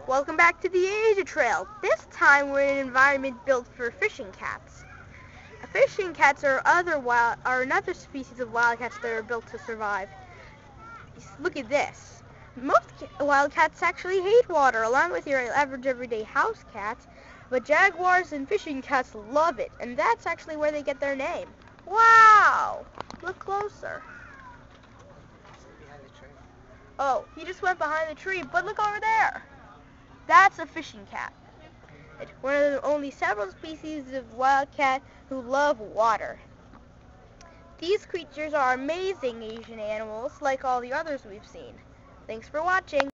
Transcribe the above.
Welcome back to the Asia Trail. This time we're in an environment built for fishing cats. Fishing cats are another species of wildcats that are built to survive. Look at this. Most wildcats actually hate water, along with your average everyday house cats, but jaguars and fishing cats love it, and that's actually where they get their name. Wow! Look closer. Oh, he just went behind the tree, but look over there. That's a fishing cat. It's one of the only several species of wildcat who love water. These creatures are amazing Asian animals, like all the others we've seen. Thanks for watching.